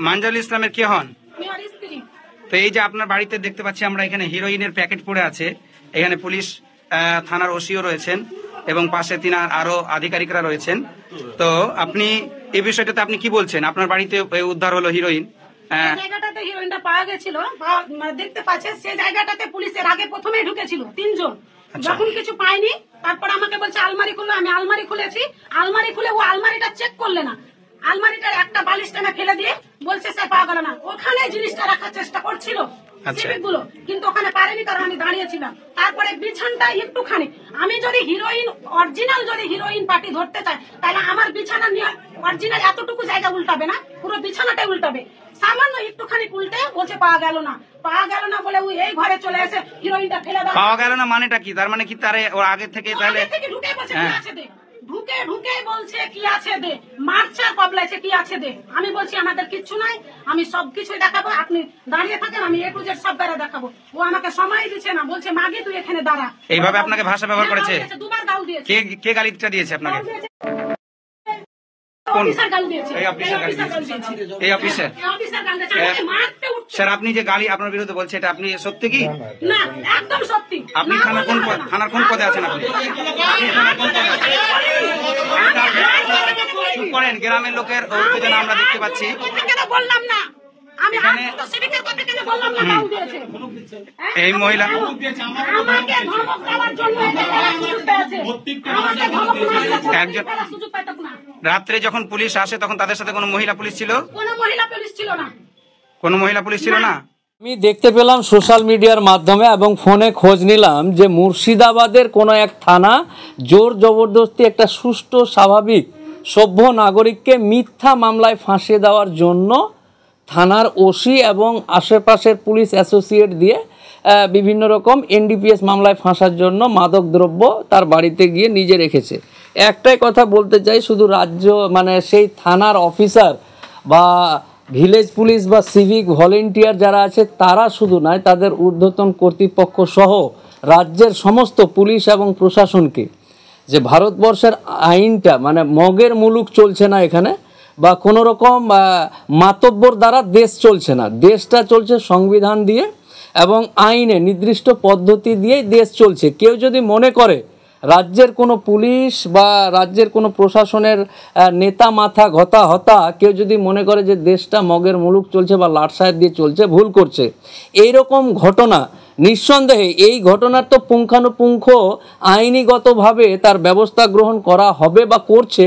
মানজারুল ইসলামের কে হন? আমি আর স্ত্রী। তো এই যে আপনার বাড়িতে দেখতে পাচ্ছি আমরা এখানে হিরোইনের প্যাকেট পড়ে আছে, এখানে পুলিশ থানার ওসিও রয়েছেন এবং পাশে তিনার আরো আধিকারিকরা রয়েছেন। তো আপনি এই বিষয়টাতে আপনি কি বলছেন? আপনার বাড়িতে উদ্ধার হলো হিরোইন, জায়গাটাতে হিরোইনটা পাওয়া গেছিল, দেখতে পাচ্ছে সেই জায়গাটাতে পুলিশের আগে প্রথমে ঢুকেছিল 3 জন। যখন কিছু পাইনি তারপর আমাকে বলছে আলমারি খুলো, আমি আলমারি খুলেছি। আলমারি খুলে ও আলমারিটা চেক করলে না, আলমারিটার একটা বালিশ টেনে ফেলে দিয়ে বলছে সে পাওয়া গেল না। ওখানে জিনিসটা রাখার চেষ্টা করছিল গুলো, কিন্তু ওখানে পারেনি কারণ আমি দাঁড়িয়েছিলাম। তারপরে বিছানটা একটুখানি, আমি যদি হিরোইন অরিজিনাল যদি হিরোইন পার্টি ধরতে চাই তাহলে আমার বিছানা অরিজিনাল এতটুকু জায়গা উল্টাবে না, পুরো বিছানাটাই উল্টাবে। সামান্য একটুখানি উল্টে বলছে পাওয়া গেল না, পাওয়া গেল না বলে ওই এই ঘরে চলে এসে হিরোইনটা ফেলে দেয়। পাওয়া গেল না মানেটা কি? তার মানে কি তারে ওর আগে থেকে তাহলে ঢুকে বলছে কি আছে দে, ঢুকে বলছে কি আছে দে, মারছে কবলাইছে কি আছে দে। আমি বলছি আমাদের কিচ্ছু নাই, আমি সবকিছু দেখাবো, আপনি দাঁড়িয়ে থাকেন, আমি A to Z সব বেড়া দেখাবো। ও আমাকে সময় দিচ্ছে না, বলছে মাগে তুই এখানে দাঁড়া। এইভাবে আপনাকে ভাষা ব্যবহার করেছে? 2বার গাল দিয়েছে। কে গালিটা দিয়েছে আপনাকে? স্যার আপনি যে গালি আপনার বিরুদ্ধে বলছে এটা আপনি সত্যি কি? না, একদম সত্যি। আপনি থানার কোন পদে আছেন? আপনি চুপ করেন, গ্রামের লোকের উত্তেজনা আমরা দেখতে পাচ্ছি। বললাম না এই মহিলা একজন রাত্রে যখন পুলিশ আসে তখন তাদের সাথে কোনো মহিলা পুলিশ ছিল? কোনো মহিলা পুলিশ ছিল না। কোনো মহিলা পুলিশ ছিল না? আমি দেখতে পেলাম সোশ্যাল মিডিয়ার মাধ্যমে এবং ফোনে খোঁজ নিলাম যে মুর্শিদাবাদের কোনো এক থানা জোর জবরদস্তি একটা সুষ্ঠু স্বাভাবিক সভ্য নাগরিককে মিথ্যা মামলায় ফাঁসিয়ে দেওয়ার জন্য থানার ওসি এবং আশেপাশের পুলিশ অ্যাসোসিয়েট দিয়ে বিভিন্ন রকম NDPS মামলায় ফাঁসার জন্য মাদক দ্রব্য তার বাড়িতে গিয়ে নিজে রেখেছে। একটাই কথা বলতে চাই, শুধু রাজ্য মানে সেই থানার অফিসার বা ভিলেজ পুলিশ বা সিভিক ভলেন্টিয়ার যারা আছে তারা শুধু নয়, তাদের ঊর্ধ্বতন কর্তৃপক্ষ সহ রাজ্যের সমস্ত পুলিশ এবং প্রশাসনকে যে ভারতবর্ষের আইনটা মানে মগের মুলুক চলছে না এখানে, বা কোনো রকম মাতব্বর দ্বারা দেশ চলছে না, দেশটা চলছে সংবিধান দিয়ে এবং আইনে নির্দিষ্ট পদ্ধতি দিয়েই দেশ চলছে। কেউ যদি মনে করে রাজ্যের কোনো পুলিশ বা রাজ্যের কোনো প্রশাসনের নেতা মাথা ঘটা হতা কেউ যদি মনে করে যে দেশটা মগের মুলুক চলছে বা লাট সাহেব দিয়ে চলছে, ভুল করছে। এই রকম ঘটনা নিঃসন্দেহে এই ঘটনার তো পুঙ্খানুপুঙ্খ আইনিগতভাবে তার ব্যবস্থা গ্রহণ করা হবে বা করছে।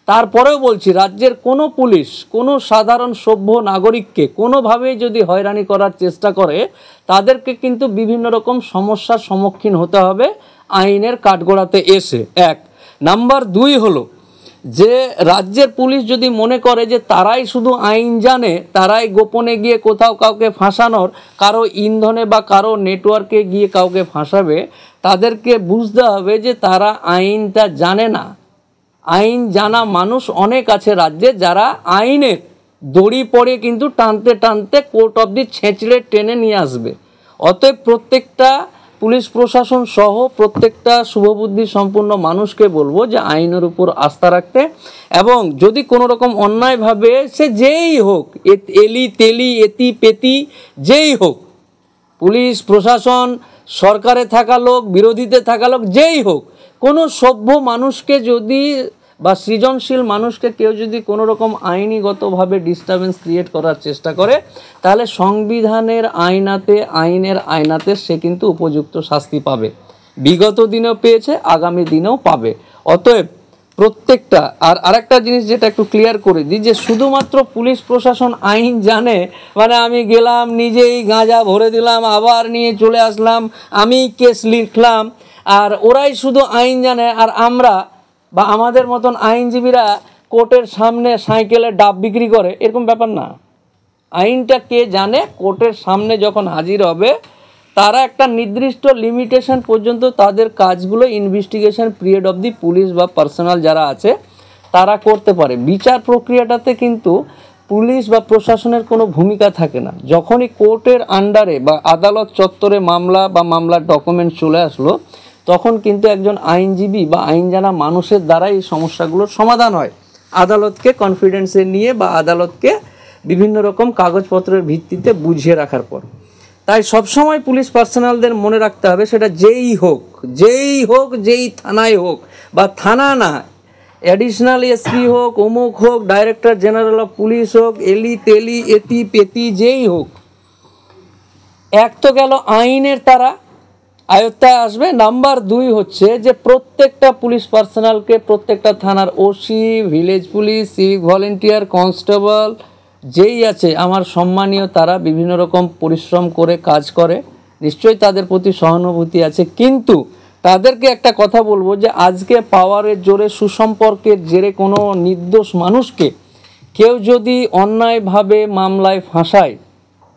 তারপরেও বলছি, রাজ্যের কোনো পুলিশ কোনো সাধারণ সভ্য নাগরিককে কোনোভাবেই যদি হয়রানি করার চেষ্টা করে তাদেরকে কিন্তু বিভিন্ন রকম সমস্যার সম্মুখীন হতে হবে আইনের কাঠগড়াতে এসে। 1 নাম্বার 2 হলো যে রাজ্যের পুলিশ যদি মনে করে যে তারাই শুধু আইন জানে, তারাই গোপনে গিয়ে কোথাও কাউকে ফাঁসানোর, কারো ইন্ধনে বা কারো নেটওয়ার্কে গিয়ে কাউকে ফাঁসাবে, তাদেরকে বুঝতে হবে যে তারা আইনটা জানে না। আইন জানা মানুষ অনেক আছে রাজ্যে যারা আইনের দড়ি পড়ে কিন্তু টানতে টানতে কোর্ট অবধি ছেঁচড়ে টেনে নিয়ে আসবে। অতএব প্রত্যেকটা পুলিশ প্রশাসন সহ প্রত্যেকটা শুভবুদ্ধি সম্পন্ন মানুষকে বলবো যে আইনের উপর আস্থা রাখতে, এবং যদি কোনো রকম অন্যায়ভাবে সে যেই হোক, এলি তেলি এতি পেতি যেই হোক, পুলিশ প্রশাসন সরকারে থাকা লোক বিরোধীতে থাকা লোক যেই হোক, কোনো সভ্য মানুষকে যদি বা সৃজনশীল মানুষকে কেউ যদি কোনো রকম আইনিগতভাবে ডিস্টারবেন্স ক্রিয়েট করার চেষ্টা করে তাহলে সংবিধানের আইনের আয়নাতে সে কিন্তু উপযুক্ত শাস্তি পাবে। বিগত দিনেও পেয়েছে, আগামী দিনেও পাবে। অতএব প্রত্যেকটা আরেকটা জিনিস যেটা একটু ক্লিয়ার করে দিই যে শুধুমাত্র পুলিশ প্রশাসন আইন জানে মানে আমি গেলাম নিজেই গাঁজা ভরে দিলাম আবার নিয়ে চলে আসলাম, আমি কেস লিখলাম আর ওরাই শুধু আইন জানে আর আমরা বা আমাদের মতন আইনজীবীরা কোর্টের সামনে সাইকেলে ডাব বিক্রি করে, এরকম ব্যাপার না। আইনটা কে জানে, কোর্টের সামনে যখন হাজির হবে তারা একটা নির্দিষ্ট লিমিটেশন পর্যন্ত তাদের কাজগুলো investigation period of the police বা পার্সোনাল যারা আছে তারা করতে পারে। বিচার প্রক্রিয়াটাতে কিন্তু পুলিশ বা প্রশাসনের কোনো ভূমিকা থাকে না। যখনই কোর্টের আন্ডারে বা আদালত চত্বরে মামলা বা মামলার ডকুমেন্ট চলে আসলো তখন কিন্তু একজন আইনজীবী বা আইন জানা মানুষের দ্বারা এই সমস্যাগুলোর সমাধান হয়। আদালতকে কনফিডেন্সে নিয়ে বা আদালতকে বিভিন্ন রকম কাগজপত্রের ভিত্তিতে বুঝিয়ে রাখার পর। তাই সবসময় পুলিশ পার্সোনালদের মনে রাখতে হবে, সেটা যেই হোক, যেই থানায় হোক, বা থানা না, অ্যাডিশনাল এসপি হোক, অমুক হোক, ডাইরেক্টর জেনারেল অফ পুলিশ হোক, এলি তেলি এতি পেতি যেই হোক, এক তো গেল আইনের তারা আয়ত্তায় আসবে। নাম্বার 2 হচ্ছে যে প্রত্যেকটা পুলিশ পার্সোনালকে, প্রত্যেকটা থানার OC, village police, civic volunteer, constable যেই আছে আমার সম্মানীয়, তারা বিভিন্ন রকম পরিশ্রম করে কাজ করে, নিশ্চয়ই তাদের প্রতি সহানুভূতি আছে। কিন্তু তাদেরকে একটা কথা বলবো যে আজকে পাওয়ারের জোরে, সুসম্পর্কের জেরে কোনো নির্দোষ মানুষকে কেউ যদি অন্যায়ভাবে মামলায় ফাঁসায়,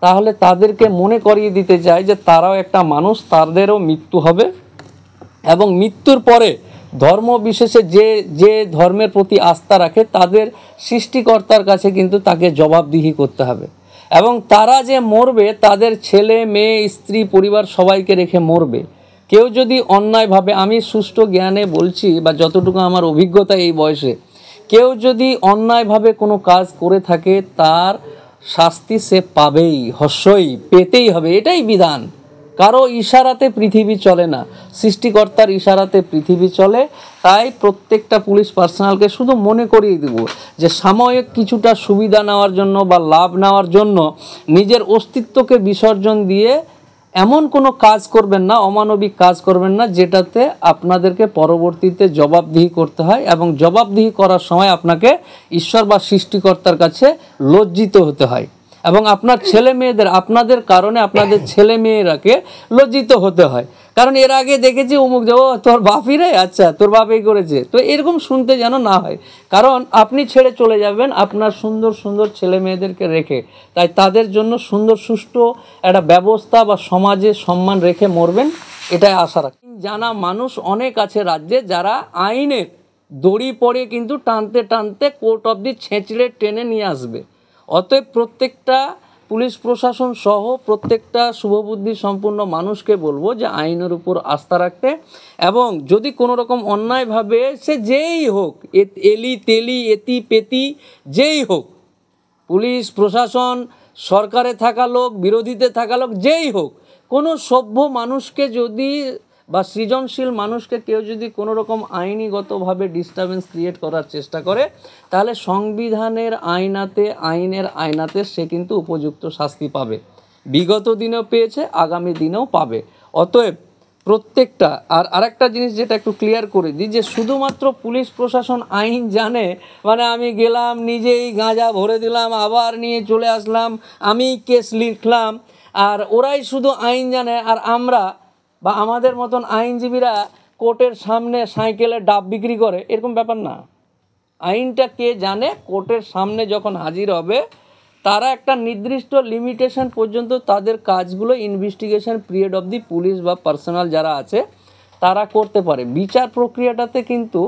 তাহলে তাদেরকে মনে করিয়ে দিতে চায় যে তারাও একটা মানুষ, তাদেরও মৃত্যু হবে, এবং মৃত্যুর পরে ধর্ম বিশেষে যে ধর্মের প্রতি আস্থা রাখে তাদের সৃষ্টিকর্তার কাছে কিন্তু তাকে জবাবদিহি করতে হবে। এবং তারা যে মরবে, তাদের ছেলে মেয়ে স্ত্রী পরিবার সবাইকে রেখে মরবে। কেউ যদি অন্যায়ভাবে, আমি সুষ্ঠু জ্ঞানে বলছি বা যতটুকু আমার অভিজ্ঞতা এই বয়সে, কেউ যদি অন্যায়ভাবে কোনো কাজ করে থাকে তার শাস্তি সে পাবেই, হস্যই পেতেই হবে, এটাই বিধান। কারো ইশারাতে পৃথিবী চলে না, সৃষ্টিকর্তার ইশারাতে পৃথিবী চলে। তাই প্রত্যেকটা পুলিশ পার্সোনালকে শুধু মনে করিয়ে দেব যে সাময়িক কিছুটা সুবিধা নেওয়ার জন্য বা লাভ নেওয়ার জন্য নিজের অস্তিত্বকে বিসর্জন দিয়ে এমন কোনো কাজ করবেন না, অমানবিক কাজ করবেন না, যেটাতে আপনাদেরকে পরবর্তীতে জবাবদিহি করতে হয়, এবং জবাবদিহি করার সময় আপনাকে ঈশ্বর বা সৃষ্টিকর্তার কাছে লজ্জিত হতে হয়, এবং আপনার ছেলে মেয়েদের, আপনাদের কারণে আপনাদের ছেলে মেয়েরাকে লজ্জিত হতে হয়। কারণ এর আগে দেখেছি অমুক যে, ও তোর বাপই রে, আচ্ছা তোর বাপই করেছে, তো এরকম শুনতে যেন না হয়। কারণ আপনি ছেড়ে চলে যাবেন আপনার সুন্দর সুন্দর ছেলে মেয়েদেরকে রেখে, তাই তাদের জন্য সুন্দর সুষ্ঠু একটা ব্যবস্থা বা সমাজে সম্মান রেখে মরবেন, এটাই আশা রাখি। জানা মানুষ অনেক আছে রাজ্যে যারা আইনের দড়ি পড়ে কিন্তু টানতে টানতে কোর্ট অবধি ছেঁচড়ে টেনে নিয়ে আসবে। অতএব প্রত্যেকটা পুলিশ প্রশাসন সহ প্রত্যেকটা শুভবুদ্ধি সম্পন্ন মানুষকে বলবো যে আইনের উপর আস্থা রাখতে, এবং যদি কোনো রকম অন্যায়ভাবে, সে যেই হোক, এলি তেলি এতি পেতি যেই হোক, পুলিশ প্রশাসন, সরকারে থাকা লোক, বিরোধীতে থাকা লোক, যেই হোক, কোনো সভ্য মানুষকে যদি বা সৃজনশীল মানুষকে কেউ যদি কোনো রকম আইনিগতভাবে ডিস্টারবেন্স ক্রিয়েট করার চেষ্টা করে, তাহলে সংবিধানের আইনের আয়নাতে সে কিন্তু উপযুক্ত শাস্তি পাবে। বিগত দিনেও পেয়েছে, আগামী দিনেও পাবে। অতএব প্রত্যেকটা, আর আরেকটা জিনিস যেটা একটু ক্লিয়ার করে দিই, যে শুধুমাত্র পুলিশ প্রশাসন আইন জানে মানে আমি গেলাম নিজেই গাঁজা ভরে দিলাম, আবার নিয়ে চলে আসলাম, আমি কেস লিখলাম, আর ওরাই শুধু আইন জানে, আর আমরা বা আমাদের মতন আইনজীবীরা কোর্টের সামনে সাইকেলে ডাব বিক্রি করে, এরকম ব্যাপার না। আইনটা কে জানে, কোর্টের সামনে যখন হাজির হবে তারা একটা নির্দিষ্ট লিমিটেশন পর্যন্ত তাদের কাজগুলো investigation period of the police বা পার্সোনাল যারা আছে তারা করতে পারে। বিচার প্রক্রিয়াটাতে কিন্তু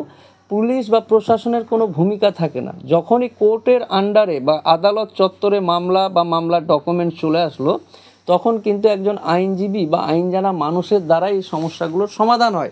পুলিশ বা প্রশাসনের কোনো ভূমিকা থাকে না। যখনই কোর্টের আন্ডারে বা আদালত চত্বরে মামলা বা মামলার ডকুমেন্ট চলে আসলো, তখন কিন্তু একজন আইনজীবী বা আইন জানা মানুষের দ্বারাই এই সমস্যাগুলোর সমাধান হয়।